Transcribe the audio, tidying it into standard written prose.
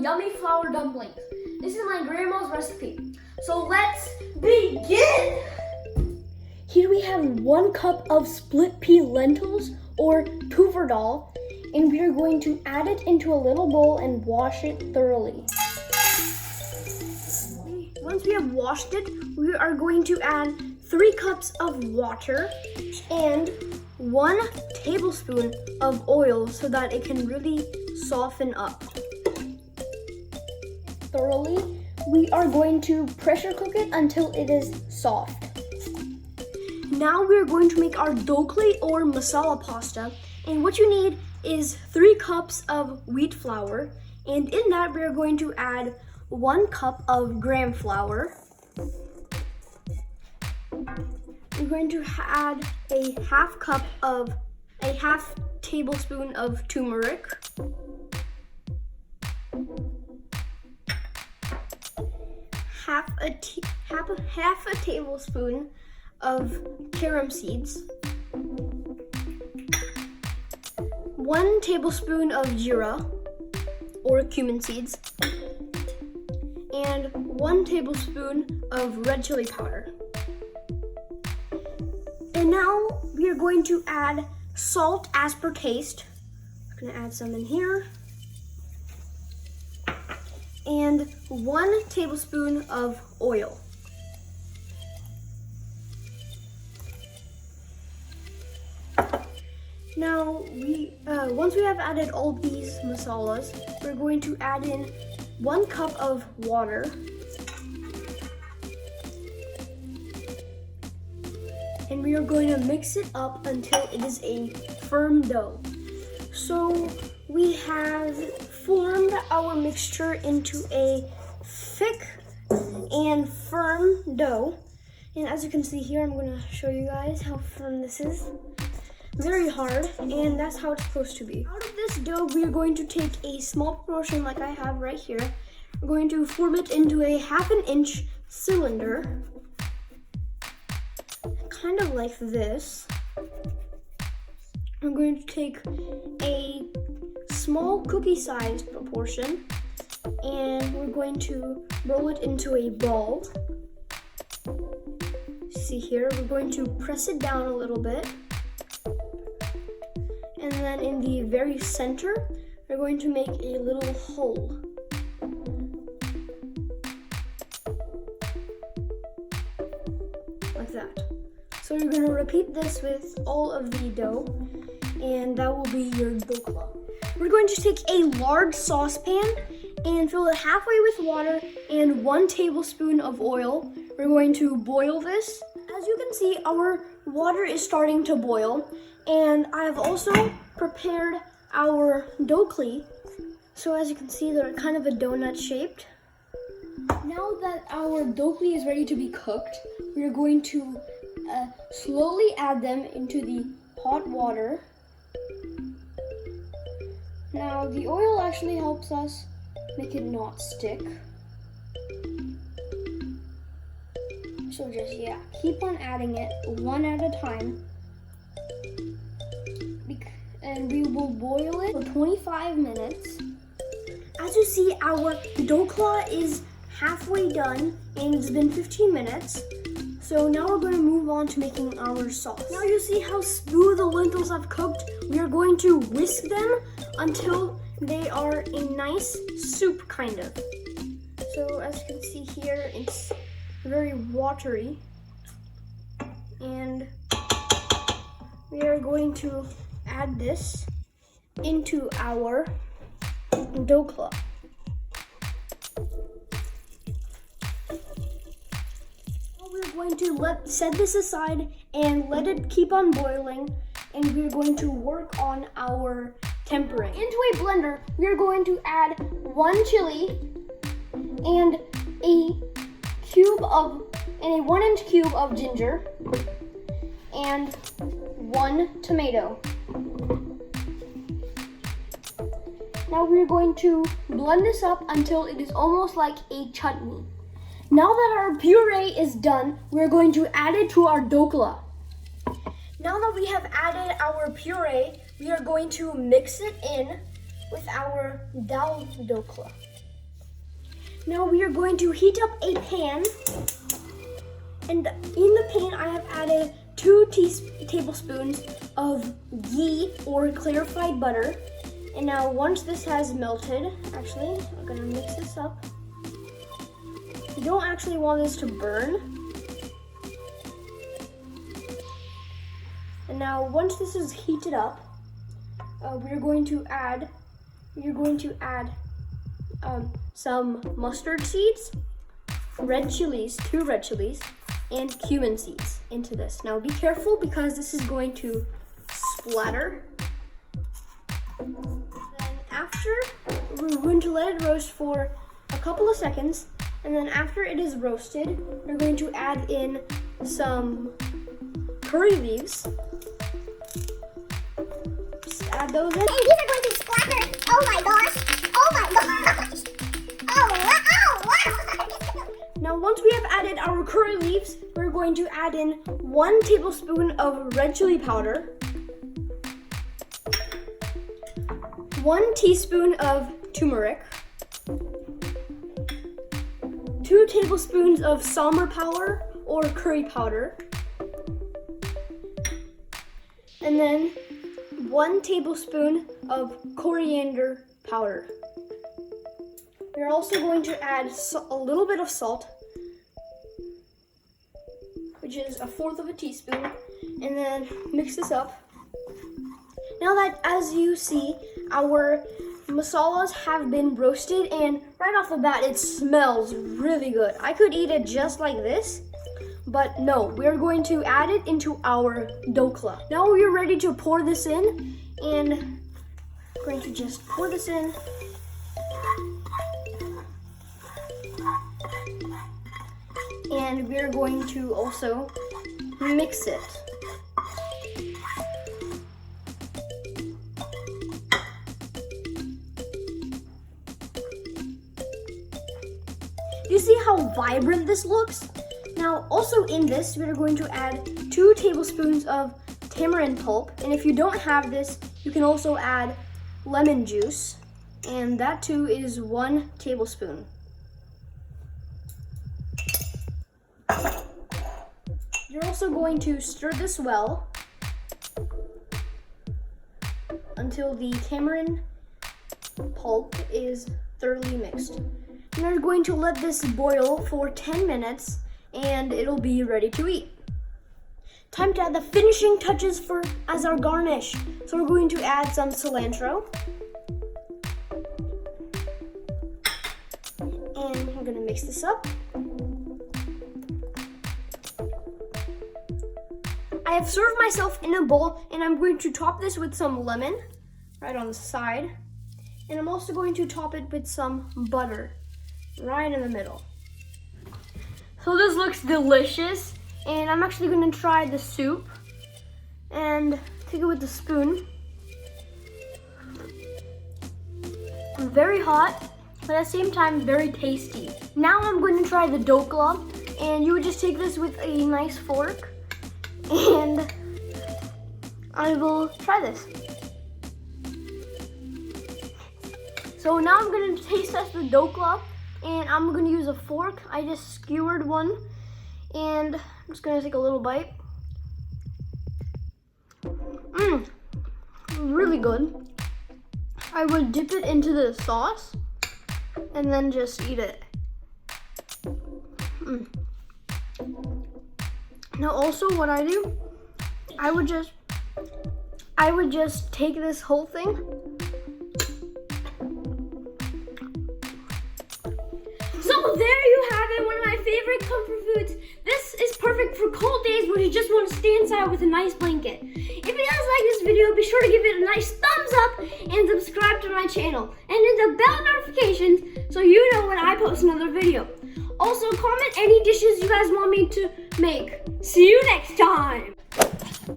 yummy flour dumplings. This is my grandma's recipe. So let's begin! Here we have 1 cup of split pea lentils or tuver dal, and we are going to add it into a little bowl and wash it thoroughly. Once we have washed it, we are going to add 3 cups of water and 1 tablespoon of oil so that it can really soften up. Thoroughly, we are going to pressure cook it until it is soft. Now we're going to make our dhokli or masala pasta, and what you need is 3 cups of wheat flour, and in that we're going to add 1 cup of gram flour. We're going to add a half tablespoon of turmeric, half a tablespoon of carom seeds, 1 tablespoon of jeera or cumin seeds, and 1 tablespoon of red chili powder. And now we are going to add salt as per taste. I'm going to add some in here. And 1 tablespoon of oil. Now, once we have added all these masalas, we're going to add in 1 cup of water. And we are going to mix it up until it is a firm dough. So we have formed our mixture into a thick and firm dough. And as you can see here, I'm going to show you guys how firm this is. Very hard, and that's how it's supposed to be. Out of this dough, we are going to take a small portion like I have right here. We're going to form it into a 1/2 inch cylinder. Kind of like this. I'm going to take a small cookie-sized portion and we're going to roll it into a ball. See here, we're going to press it down a little bit. And then in the very center, we're going to make a little hole. Like that. So you're going to repeat this with all of the dough, and that will be your dhokla. We're going to take a large saucepan and fill it halfway with water and 1 tablespoon of oil. We're going to boil this. As you can see, our water is starting to boil, and I have also prepared our dhokli. So as you can see, they're kind of a donut shaped. Now that our dhokli is ready to be cooked, we are going to slowly add them into the hot water. Now the oil actually helps us make it not stick. So just, keep on adding it 1 at a time. And we will boil it for 25 minutes. As you see, our dhokla is halfway done and it's been 15 minutes. So now we're going to move on to making our sauce. Now you see how smooth the lentils have cooked. We are going to whisk them until they are a nice soup kind of. So as you can see here, it's very watery. And we are going to add this into our dhokla. We're going to set this aside and let it keep on boiling, and we're going to work on our tempering. Into a blender, we're going to add 1 chili and a 1-inch cube of ginger and 1 tomato. Now we're going to blend this up until it is almost like a chutney. Now that our puree is done, we're going to add it to our dhokla. Now that we have added our puree, we are going to mix it in with our Daal Dhokli. Now we are going to heat up a pan. And in the pan, I have added 2 tablespoons of ghee or clarified butter. And now once this has melted, actually, I'm gonna mix this up. You don't actually want this to burn. And now once this is heated up, you're going to add some mustard seeds, red chilies, 2 red chilies, and cumin seeds into this. Now be careful because this is going to splatter. Then after, we're going to let it roast for a couple of seconds, and then after it is roasted, we're going to add in some curry leaves. Just add those in. And these are going to splatter. Oh my gosh. Oh my gosh. Oh wow. Now once we have added our curry leaves, we're going to add in 1 tablespoon of red chili powder, 1 teaspoon of turmeric, 2 tablespoons of sambar powder or curry powder, and then 1 tablespoon of coriander powder. We're also going to add a little bit of salt, which is 1/4 of a teaspoon, and then mix this up. Now that, as you see, our masalas have been roasted, and right off the bat, it smells really good. I could eat it just like this, but no, we're going to add it into our dhokla. Now we're ready to pour this in, and I'm going to just pour this in. And we're going to also mix it. You see how vibrant this looks? Now, also in this, we're going to add 2 tablespoons of tamarind pulp. And if you don't have this, you can also add lemon juice. And that too is 1 tablespoon. You're also going to stir this well until the tamarind pulp is thoroughly mixed. And you're going to let this boil for 10 minutes and it'll be ready to eat. Time to add the finishing touches as our garnish. So we're going to add some cilantro. And I'm gonna mix this up. I have served myself in a bowl, and I'm going to top this with some lemon right on the side. And I'm also going to top it with some butter right in the middle. So this looks delicious, and I'm actually going to try the soup and take it with a spoon. Very hot, but at the same time very tasty. Now I'm going to try the dhokla, and you would just take this with a nice fork. And I will try this. So now I'm going to taste test the dhokla, and I'm going to use a fork. I just skewered one, and I'm just going to take a little bite. Really good. I would dip it into the sauce and then just eat it. Now also what I do, I would just take this whole thing. So there you have it, one of my favorite comfort foods. This is perfect for cold days where you just want to stay inside with a nice blanket. If you guys like this video, be sure to give it a nice thumbs up and subscribe to my channel. And hit the bell notifications so you know when I post another video. Also, comment any dishes you guys want me to make. See you next time.